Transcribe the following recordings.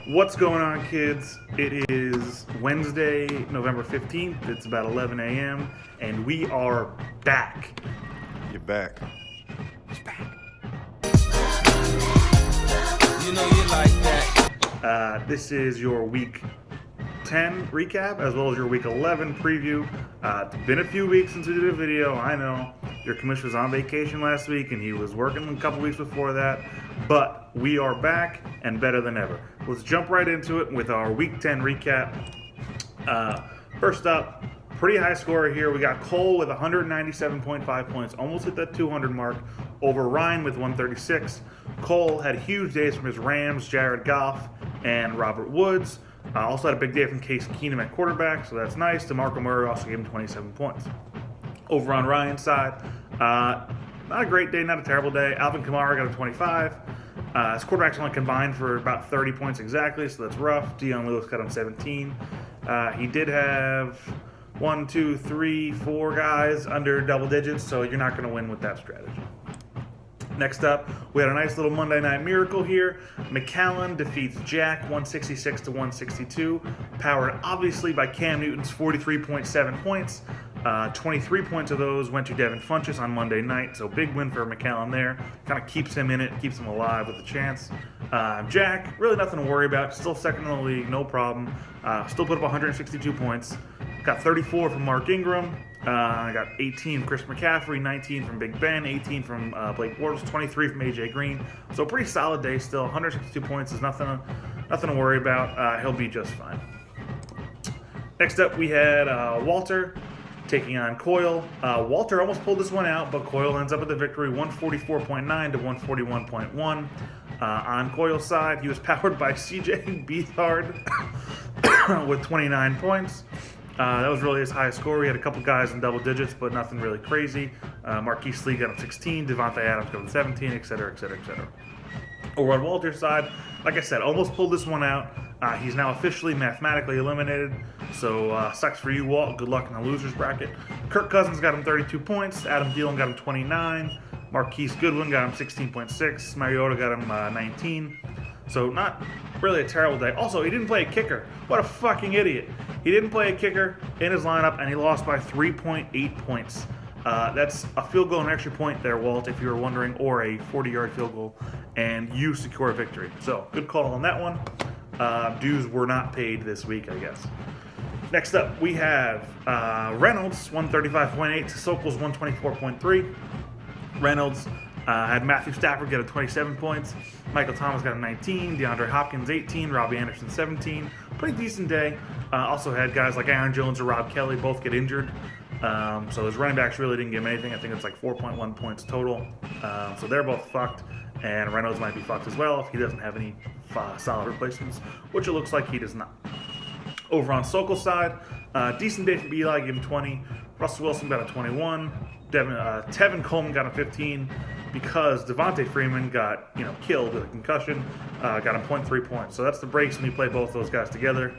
What's going on, kids? It is Wednesday, November 15th. It's about 11 a.m. and we are back. You're back. He's back. You know you like that. This is your Week 10 recap as well as your Week 11 preview. It's been a few weeks since we did a video. I know your commissioner was on vacation last week and he was working a couple weeks before that, but we are back and better than ever. Let's jump right into it with our Week 10 recap. First up, pretty high scorer here. We got Cole with 197.5 points, almost hit that 200 mark, over Ryan with 136. Cole had huge days from his Rams, Jared Goff, and Robert Woods. Also had a big day from Case Keenum at quarterback, so that's nice. DeMarco Murray also gave him 27 points. Over on Ryan's side, not a great day, not a terrible day. Alvin Kamara got a 25. His quarterbacks only combined for about 30 points exactly, so that's rough. Dion Lewis got him 17. He did have 1, 2, 3, 4 guys under double digits, so you're not going to win with that strategy. Next up, we had a nice little Monday Night Miracle here. McAllen defeats Jack 166 to 162, powered obviously by Cam Newton's 43.7 points. 23 points of those went to Devin Funchess on Monday night, so big win for McAllen there. Kind of keeps him in it, keeps him alive with a chance. Jack, really nothing to worry about. Still second in the league, no problem. Still put up 162 points. Got 34 from Mark Ingram. I got 18 from Chris McCaffrey, 19 from Big Ben, 18 from Blake Bortles, 23 from AJ Green. So pretty solid day still. 162 points is nothing to worry about. He'll be just fine. Next up, we had Walter taking on Coyle. Walter almost pulled this one out, but Coyle ends up with the victory, 144.9 to 141.1. On Coyle's side, he was powered by CJ Beathard with 29 points. That was really his highest score. He had a couple guys in double digits, but nothing really crazy. Marquise Lee got him 16, Devontae Adams got him 17, etc., etc., etc. Over on Walter's side, like I said, almost pulled this one out. He's now officially mathematically eliminated, so sucks for you, Walt. Good luck in the losers bracket. Kirk Cousins got him 32 points. Adam Thielen got him 29. Marquise Goodwin got him 16.6. Mariota got him 19. So not really a terrible day. Also, he didn't play a kicker. What a fucking idiot. He didn't play a kicker in his lineup, and he lost by 3.8 points. That's a field goal and extra point there, Walt, if you were wondering, or a 40-yard field goal, and you secure a victory. So, good call on that one. Dues were not paid this week, I guess. Next up, we have Reynolds, 135.8 to Sokol's 124.3. Reynolds had Matthew Stafford get a 27 points. Michael Thomas got a 19. DeAndre Hopkins 18. Robbie Anderson 17. Pretty decent day. Also had guys like Aaron Jones or Rob Kelly both get injured. So his running backs really didn't give him anything. I think it's like 4.1 points total. So they're both fucked. And Reynolds might be fucked as well if he doesn't have any solid replacements, which it looks like he does not. Over on Sokol's side, decent day from Eli, gave him 20. Russell Wilson got a 21. Tevin Coleman got a 15 because Devontae Freeman got killed with a concussion. Got him 0.3 points. So that's the breaks when you play both those guys together.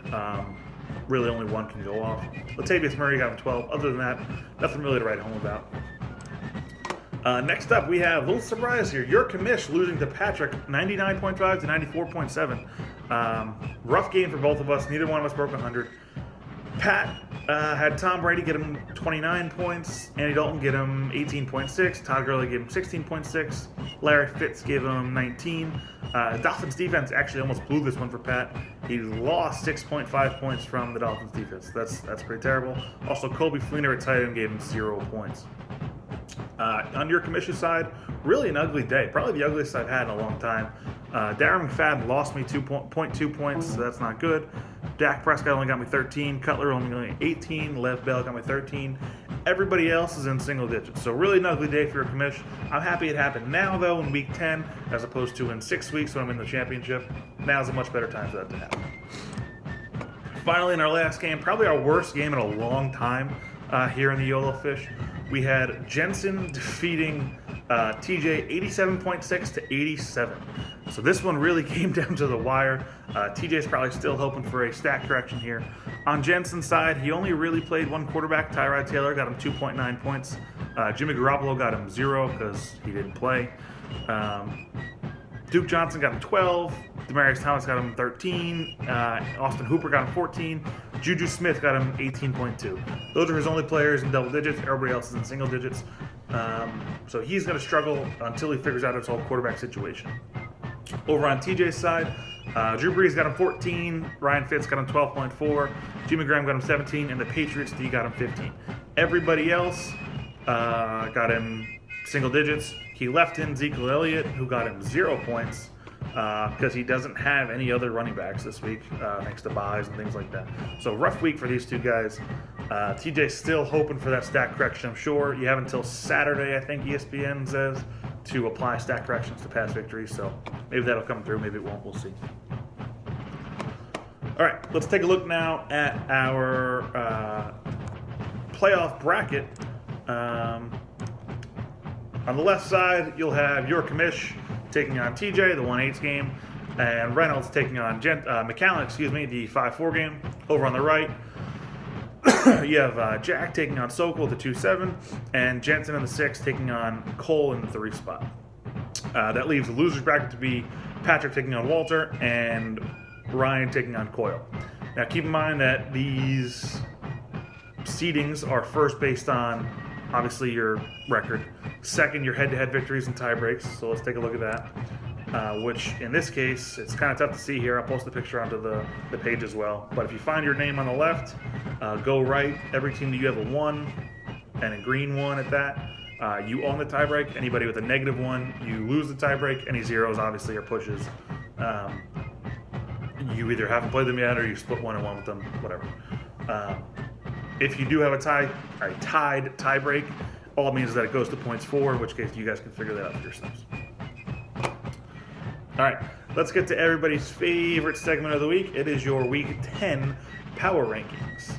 Really only one can go off. Latavius Murray got him 12. Other than that, nothing really to write home about. Next up, we have a little surprise here. Your commish losing to Patrick, 99.5 to 94.7. Rough game for both of us. Neither one of us broke 100. Pat had Tom Brady get him 29 points. Andy Dalton get him 18.6. Todd Gurley gave him 16.6. Larry Fitz gave him 19. Dolphins defense actually almost blew this one for Pat. He lost 6.5 points from the Dolphins defense. That's pretty terrible. Also, Kobe Fleener at tight end gave him 0 points. On your commission side, really an ugly day. Probably the ugliest I've had in a long time. Darren McFadden lost me 2.2 points, so that's not good. Dak Prescott only got me 13. Cutler only got me 18. Lev Bell got me 13. Everybody else is in single digits. So really an ugly day for your commission. I'm happy it happened now, though, in week 10, as opposed to in 6 weeks when I'm in the championship. Now's a much better time for that to happen. Finally, in our last game, probably our worst game in a long time here in the YOLOFISH, we had Jensen defeating TJ 87.6 to 87. So this one really came down to the wire. TJ's probably still hoping for a stat correction here. On Jensen's side, he only really played one quarterback. Tyrod Taylor got him 2.9 points. Jimmy Garoppolo got him 0 because he didn't play. Duke Johnson got him 12. Demaryius Thomas got him 13. Austin Hooper got him 14. Juju Smith got him 18.2. Those are his only players in double digits. Everybody else is in single digits. So he's going to struggle until he figures out his whole quarterback situation. Over on TJ's side, Drew Brees got him 14. Ryan Fitz got him 12.4. Jimmy Graham got him 17. And the Patriots D got him 15. Everybody else got him single digits. He left in Zeke Elliott, who got him 0 points because he doesn't have any other running backs this week, thanks to buys and things like that. So rough week for these two guys. TJ's still hoping for that stat correction, I'm sure. You have until Saturday, I think ESPN says, to apply stat corrections to past victories. So maybe that'll come through, maybe it won't, we'll see. All right, let's take a look now at our playoff bracket. On the left side, you'll have your commish taking on TJ, the 1-8 game, and Reynolds taking on McAllen, the 5-4 game. Over on the right, you have Jack taking on Sokol, the 2-7, and Jensen in the 6 taking on Cole in the 3 spot. That leaves the losers bracket to be Patrick taking on Walter and Ryan taking on Coyle. Now keep in mind that these seedings are first based on obviously your record, second your head-to-head victories and tie breaks. So let's take a look at that, which in this case it's kind of tough to see here. I'll post the picture onto the page as well, but if you find your name on the left, go right. Every team that you have a 1 and a green 1 at that, you own the tie break. Anybody with a -1, you lose the tie break. Any zeros obviously are pushes. You either haven't played them yet or you split 1-1 with them, whatever. If you do have a tied tie break, all it means is that it goes to points 4, in which case you guys can figure that out for yourselves. All right, let's get to everybody's favorite segment of the week. It is your Week 10 Power Rankings.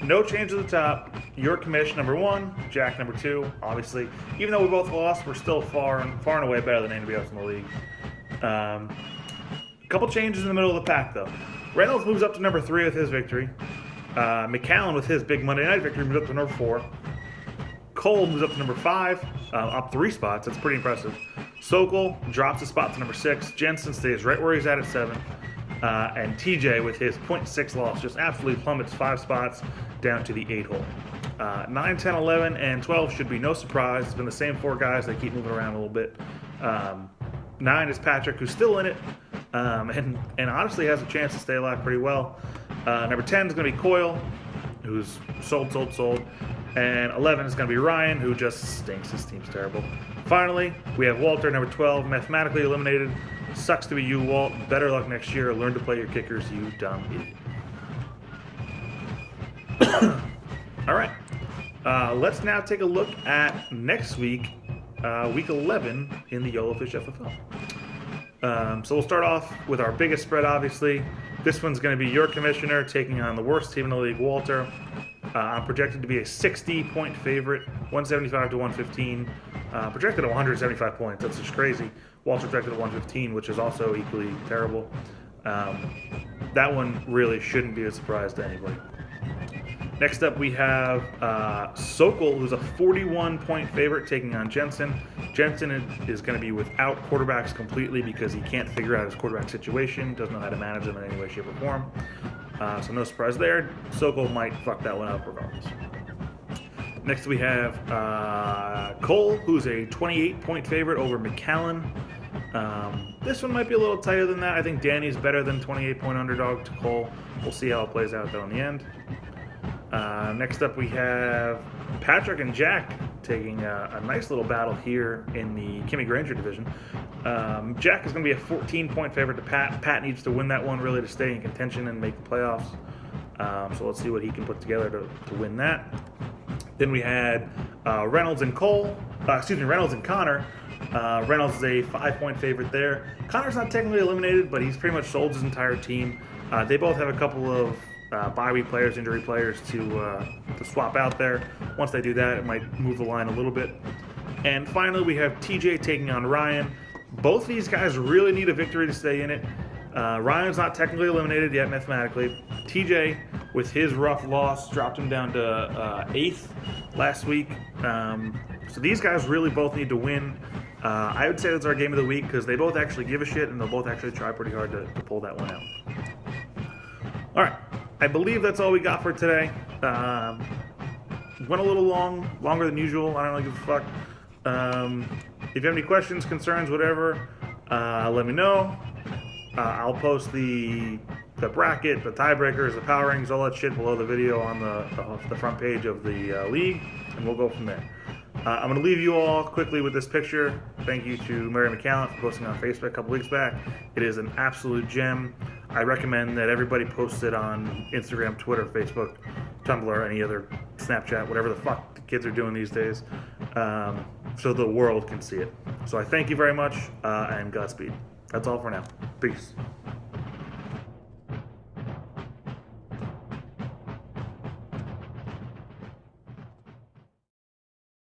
No change at the top. Your commish number 1, Jack number 2. Obviously, even though we both lost, we're still far and away better than anybody else in the league. A couple changes in the middle of the pack, though. Reynolds moves up to number 3 with his victory. McAllen with his big Monday night victory moves up to number 4. Cole moves up to number 5, up 3 spots. That's pretty impressive. Sokol drops a spot to number 6. Jensen stays right where he's at 7. And TJ with his 0.6 loss just absolutely plummets 5 spots down to the 8 hole. 9, 10, 11, and 12 should be no surprise. It's been the same 4 guys. They keep moving around a little bit. 9 is Patrick, who's still in it, and honestly has a chance to stay alive pretty well. Number 10 is going to be Coyle, who's sold. And 11 is going to be Ryan, who just stinks. His team's terrible. Finally, we have Walter, number 12, mathematically eliminated. Sucks to be you, Walt. Better luck next year. Learn to play your kickers, you dumb idiot. All right. Let's now take a look at next week, Week 11 in the YOLOFISH FFL. So we'll start off with our biggest spread, obviously. This one's going to be your commissioner taking on the worst team in the league, Walter. I'm projected to be a 60-point favorite, 175 to 115. Projected at 175 points. That's just crazy. Walter projected at 115, which is also equally terrible. That one really shouldn't be a surprise to anybody. Next up, we have Sokol, who's a 41-point favorite, taking on Jensen. Jensen is going to be without quarterbacks completely because he can't figure out his quarterback situation, doesn't know how to manage them in any way, shape, or form. So no surprise there. Sokol might fuck that one up regardless. Next, we have Cole, who's a 28-point favorite over McAllen. This one might be a little tighter than that. I think Danny's better than 28-point underdog to Cole. We'll see how it plays out, though, in the end. Next up, we have Patrick and Jack taking a nice little battle here in the Kimmy Granger division. Jack is going to be a 14-point favorite to Pat. Pat needs to win that one really to stay in contention and make the playoffs. So let's see what he can put together to win that. Then we had Reynolds and Connor. Reynolds is a 5-point favorite there. Connor's not technically eliminated, but he's pretty much sold his entire team. They both have a couple of bye week players, injury players to swap out there. Once they do that, it might move the line a little bit. And finally, we have TJ taking on Ryan. Both these guys really need a victory to stay in it. Ryan's not technically eliminated yet mathematically. TJ, with his rough loss, dropped him down to 8th last week. So these guys really both need to win. I would say that's our game of the week because they both actually give a shit and they'll both actually try pretty hard to pull that one out. All right, I believe that's all we got for today. Went a little longer than usual. I don't really give a fuck. If you have any questions, concerns, whatever, let me know. I'll post the bracket, the tiebreakers, the power rankings, all that shit below the video on the front page of the league, and we'll go from there. I'm going to leave you all quickly with this picture. Thank you to Mary McCallum for posting on Facebook a couple weeks back. It is an absolute gem. I recommend that everybody post it on Instagram, Twitter, Facebook, Tumblr, any other Snapchat, whatever the fuck the kids are doing these days, so the world can see it. So I thank you very much, and Godspeed. That's all for now. Peace.